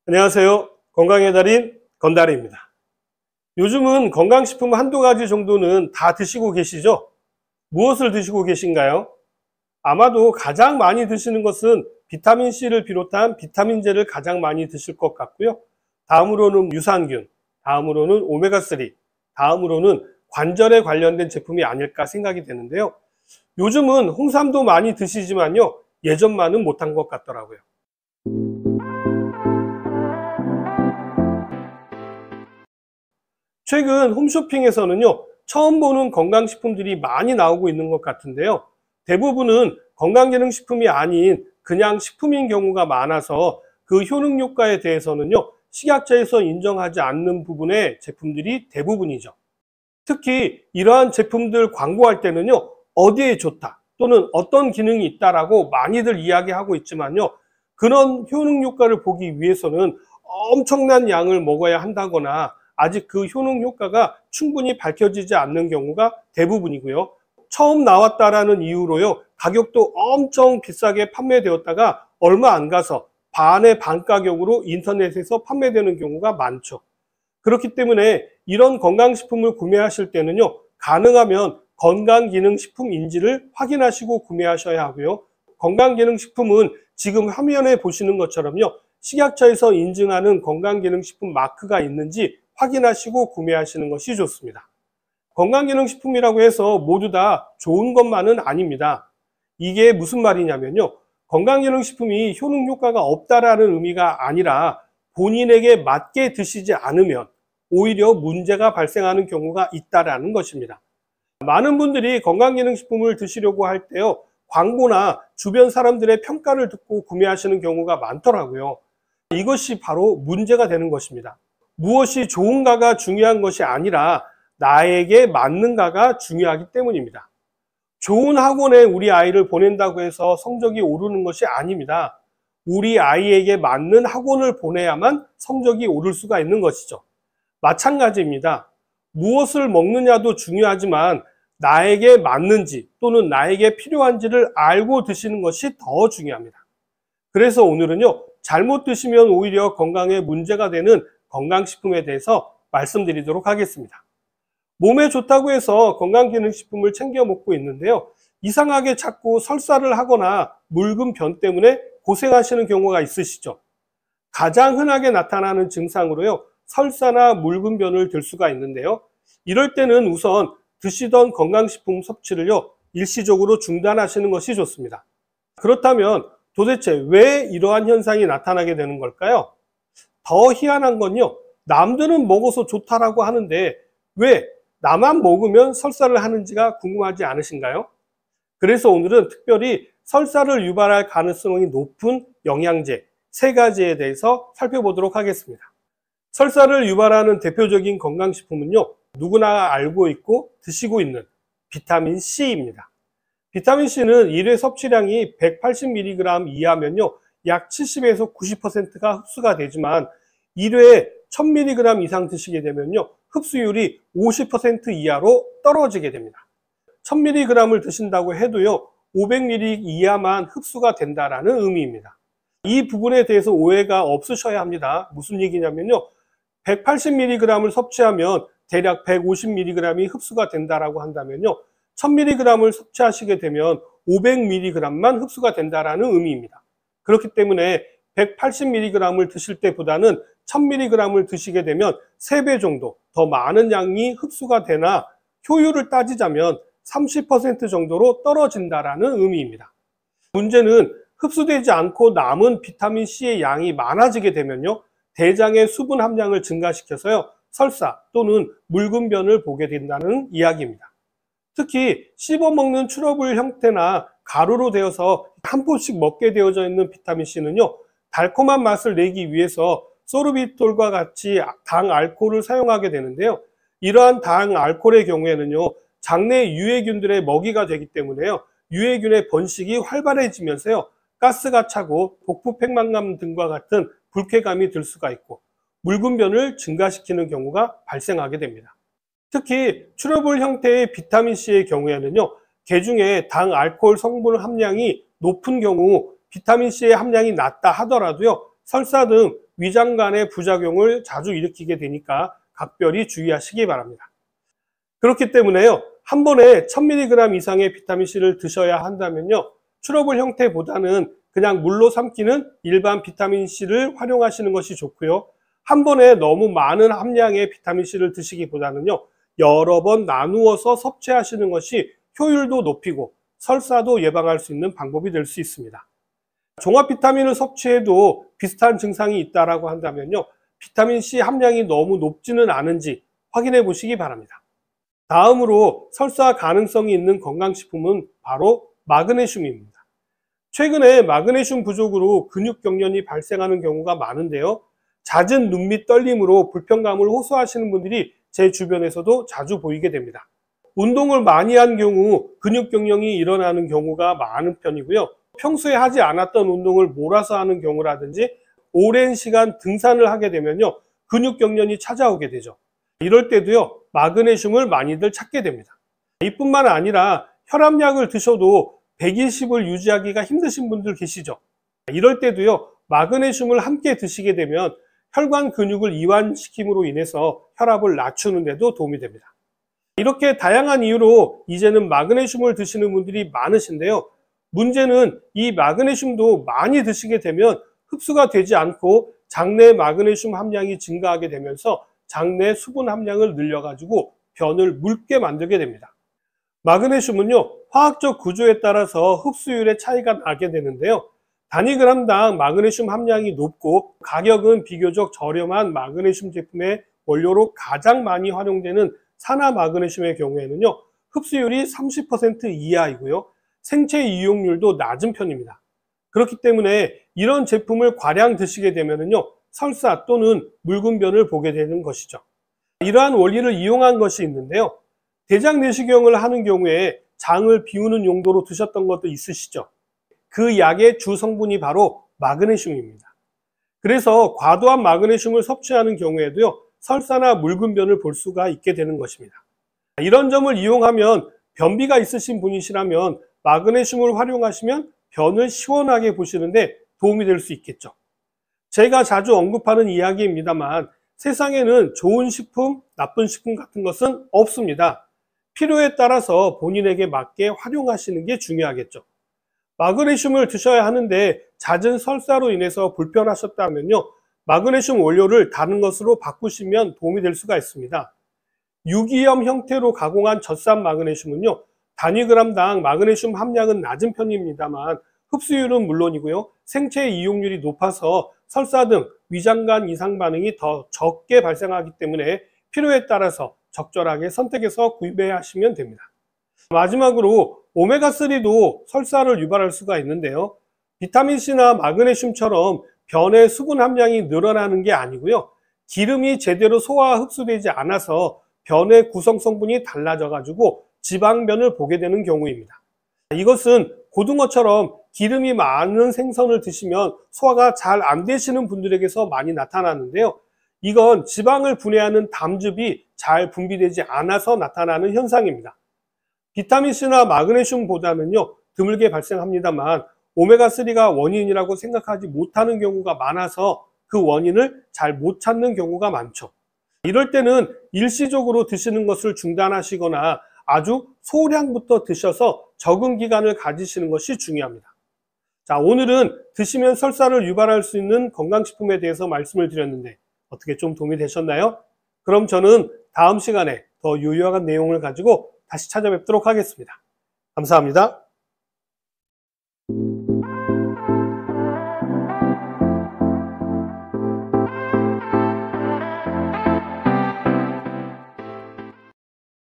안녕하세요. 건강의 달인 건달입니다. 요즘은 건강식품 한두 가지 정도는 다 드시고 계시죠? 무엇을 드시고 계신가요? 아마도 가장 많이 드시는 것은 비타민C를 비롯한 비타민제를 가장 많이 드실 것 같고요. 다음으로는 유산균, 다음으로는 오메가3, 다음으로는 관절에 관련된 제품이 아닐까 생각이 되는데요. 요즘은 홍삼도 많이 드시지만요. 예전만은 못한 것 같더라고요. 최근 홈쇼핑에서는요, 처음 보는 건강식품들이 많이 나오고 있는 것 같은데요. 대부분은 건강기능식품이 아닌 그냥 식품인 경우가 많아서 그 효능 효과에 대해서는요, 식약처에서 인정하지 않는 부분의 제품들이 대부분이죠. 특히 이러한 제품들 광고할 때는요, 어디에 좋다 또는 어떤 기능이 있다라고 많이들 이야기하고 있지만요, 그런 효능 효과를 보기 위해서는 엄청난 양을 먹어야 한다거나 아직 그 효능 효과가 충분히 밝혀지지 않는 경우가 대부분이고요. 처음 나왔다라는 이유로요, 가격도 엄청 비싸게 판매되었다가 얼마 안 가서 반의 반 가격으로 인터넷에서 판매되는 경우가 많죠. 그렇기 때문에 이런 건강식품을 구매하실 때는요, 가능하면 건강기능식품인지를 확인하시고 구매하셔야 하고요. 건강기능식품은 지금 화면에 보시는 것처럼요, 식약처에서 인증하는 건강기능식품 마크가 있는지 확인하시고 구매하시는 것이 좋습니다. 건강기능식품이라고 해서 모두 다 좋은 것만은 아닙니다. 이게 무슨 말이냐면요, 건강기능식품이 효능 효과가 없다라는 의미가 아니라 본인에게 맞게 드시지 않으면 오히려 문제가 발생하는 경우가 있다라는 것입니다. 많은 분들이 건강기능식품을 드시려고 할 때요, 광고나 주변 사람들의 평가를 듣고 구매하시는 경우가 많더라고요. 이것이 바로 문제가 되는 것입니다. 무엇이 좋은가가 중요한 것이 아니라 나에게 맞는가가 중요하기 때문입니다. 좋은 학원에 우리 아이를 보낸다고 해서 성적이 오르는 것이 아닙니다. 우리 아이에게 맞는 학원을 보내야만 성적이 오를 수가 있는 것이죠. 마찬가지입니다. 무엇을 먹느냐도 중요하지만 나에게 맞는지 또는 나에게 필요한지를 알고 드시는 것이 더 중요합니다. 그래서 오늘은요, 잘못 드시면 오히려 건강에 문제가 되는 건강식품에 대해서 말씀드리도록 하겠습니다. 몸에 좋다고 해서 건강기능식품을 챙겨 먹고 있는데요, 이상하게 자꾸 설사를 하거나 묽은 변 때문에 고생하시는 경우가 있으시죠. 가장 흔하게 나타나는 증상으로요, 설사나 묽은 변을 들 수가 있는데요, 이럴 때는 우선 드시던 건강식품 섭취를요, 일시적으로 중단하시는 것이 좋습니다. 그렇다면 도대체 왜 이러한 현상이 나타나게 되는 걸까요? 더 희한한 건요, 남들은 먹어서 좋다라고 하는데 왜 나만 먹으면 설사를 하는지가 궁금하지 않으신가요? 그래서 오늘은 특별히 설사를 유발할 가능성이 높은 영양제 3가지에 대해서 살펴보도록 하겠습니다. 설사를 유발하는 대표적인 건강식품은요, 누구나 알고 있고 드시고 있는 비타민C입니다. 비타민C는 1회 섭취량이 180mg 이하면요, 약 70에서 90%가 흡수가 되지만 1회에 1000mg 이상 드시게 되면요, 흡수율이 50% 이하로 떨어지게 됩니다. 1000mg을 드신다고 해도요, 500mg 이하만 흡수가 된다라는 의미입니다. 이 부분에 대해서 오해가 없으셔야 합니다. 무슨 얘기냐면요, 180mg을 섭취하면 대략 150mg이 흡수가 된다라고 한다면요, 1000mg을 섭취하시게 되면 500mg만 흡수가 된다라는 의미입니다. 그렇기 때문에 180mg을 드실 때보다는 1000mg을 드시게 되면 3배 정도 더 많은 양이 흡수가 되나 효율을 따지자면 30% 정도로 떨어진다라는 의미입니다. 문제는 흡수되지 않고 남은 비타민C의 양이 많아지게 되면요, 대장의 수분 함량을 증가시켜서요, 설사 또는 묽은 변을 보게 된다는 이야기입니다. 특히 씹어먹는 추러블 형태나 가루로 되어서 한 포씩 먹게 되어져 있는 비타민C는요, 달콤한 맛을 내기 위해서 소르비톨과 같이 당 알코올을 사용하게 되는데요, 이러한 당 알코올의 경우에는요, 장내 유해균들의 먹이가 되기 때문에요, 유해균의 번식이 활발해지면서요, 가스가 차고 복부 팽만감 등과 같은 불쾌감이 들 수가 있고 묽은 변을 증가시키는 경우가 발생하게 됩니다. 특히 추러블 형태의 비타민C의 경우에는요, 개중에 당 알코올 성분 함량이 높은 경우 비타민C의 함량이 낮다 하더라도요, 설사 등 위장 간의 부작용을 자주 일으키게 되니까 각별히 주의하시기 바랍니다. 그렇기 때문에요, 한 번에 1000mg 이상의 비타민C를 드셔야 한다면요, 추러블 형태보다는 그냥 물로 삼키는 일반 비타민C를 활용하시는 것이 좋고요. 한 번에 너무 많은 함량의 비타민C를 드시기보다는요, 여러 번 나누어서 섭취하시는 것이 효율도 높이고 설사도 예방할 수 있는 방법이 될 수 있습니다. 종합 비타민을 섭취해도 비슷한 증상이 있다라고 한다면요, 비타민C 함량이 너무 높지는 않은지 확인해 보시기 바랍니다. 다음으로 설사 가능성이 있는 건강식품은 바로 마그네슘입니다. 최근에 마그네슘 부족으로 근육 경련이 발생하는 경우가 많은데요, 잦은 눈 밑 떨림으로 불편감을 호소하시는 분들이 제 주변에서도 자주 보이게 됩니다. 운동을 많이 한 경우 근육 경련이 일어나는 경우가 많은 편이고요, 평소에 하지 않았던 운동을 몰아서 하는 경우라든지 오랜 시간 등산을 하게 되면요, 근육 경련이 찾아오게 되죠. 이럴 때도요, 마그네슘을 많이들 찾게 됩니다. 이뿐만 아니라 혈압약을 드셔도 120을 유지하기가 힘드신 분들 계시죠. 이럴 때도요, 마그네슘을 함께 드시게 되면 혈관 근육을 이완시킴으로 인해서 혈압을 낮추는 데도 도움이 됩니다. 이렇게 다양한 이유로 이제는 마그네슘을 드시는 분들이 많으신데요, 문제는 이 마그네슘도 많이 드시게 되면 흡수가 되지 않고 장내 마그네슘 함량이 증가하게 되면서 장내 수분 함량을 늘려가지고 변을 묽게 만들게 됩니다. 마그네슘은요, 화학적 구조에 따라서 흡수율의 차이가 나게 되는데요, 단위그램당 마그네슘 함량이 높고 가격은 비교적 저렴한 마그네슘 제품의 원료로 가장 많이 활용되는 산화 마그네슘의 경우에는요, 흡수율이 30% 이하이고요, 생체 이용률도 낮은 편입니다. 그렇기 때문에 이런 제품을 과량 드시게 되면요, 설사 또는 묽은 변을 보게 되는 것이죠. 이러한 원리를 이용한 것이 있는데요, 대장 내시경을 하는 경우에 장을 비우는 용도로 드셨던 것도 있으시죠. 그 약의 주 성분이 바로 마그네슘입니다. 그래서 과도한 마그네슘을 섭취하는 경우에도요, 설사나 묽은 변을 볼 수가 있게 되는 것입니다. 이런 점을 이용하면 변비가 있으신 분이시라면 마그네슘을 활용하시면 변을 시원하게 보시는데 도움이 될 수 있겠죠. 제가 자주 언급하는 이야기입니다만 세상에는 좋은 식품, 나쁜 식품 같은 것은 없습니다. 필요에 따라서 본인에게 맞게 활용하시는 게 중요하겠죠. 마그네슘을 드셔야 하는데 잦은 설사로 인해서 불편하셨다면요, 마그네슘 원료를 다른 것으로 바꾸시면 도움이 될 수가 있습니다. 유기염 형태로 가공한 젖산 마그네슘은요, 단위그램당 마그네슘 함량은 낮은 편입니다만 흡수율은 물론이고요, 생체 이용률이 높아서 설사 등 위장관 이상 반응이 더 적게 발생하기 때문에 필요에 따라서 적절하게 선택해서 구입하시면 됩니다. 마지막으로 오메가3도 설사를 유발할 수가 있는데요, 비타민C나 마그네슘처럼 변의 수분 함량이 늘어나는 게 아니고요, 기름이 제대로 소화 흡수되지 않아서 변의 구성 성분이 달라져 가지고 지방변을 보게 되는 경우입니다. 이것은 고등어처럼 기름이 많은 생선을 드시면 소화가 잘 안 되시는 분들에게서 많이 나타나는데요, 이건 지방을 분해하는 담즙이 잘 분비되지 않아서 나타나는 현상입니다. 비타민C나 마그네슘보다는요, 드물게 발생합니다만 오메가3가 원인이라고 생각하지 못하는 경우가 많아서 그 원인을 잘 못 찾는 경우가 많죠. 이럴 때는 일시적으로 드시는 것을 중단하시거나 아주 소량부터 드셔서 적응 기간을 가지시는 것이 중요합니다. 자, 오늘은 드시면 설사를 유발할 수 있는 건강식품에 대해서 말씀을 드렸는데 어떻게 좀 도움이 되셨나요? 그럼 저는 다음 시간에 더 유용한 내용을 가지고 다시 찾아뵙도록 하겠습니다. 감사합니다.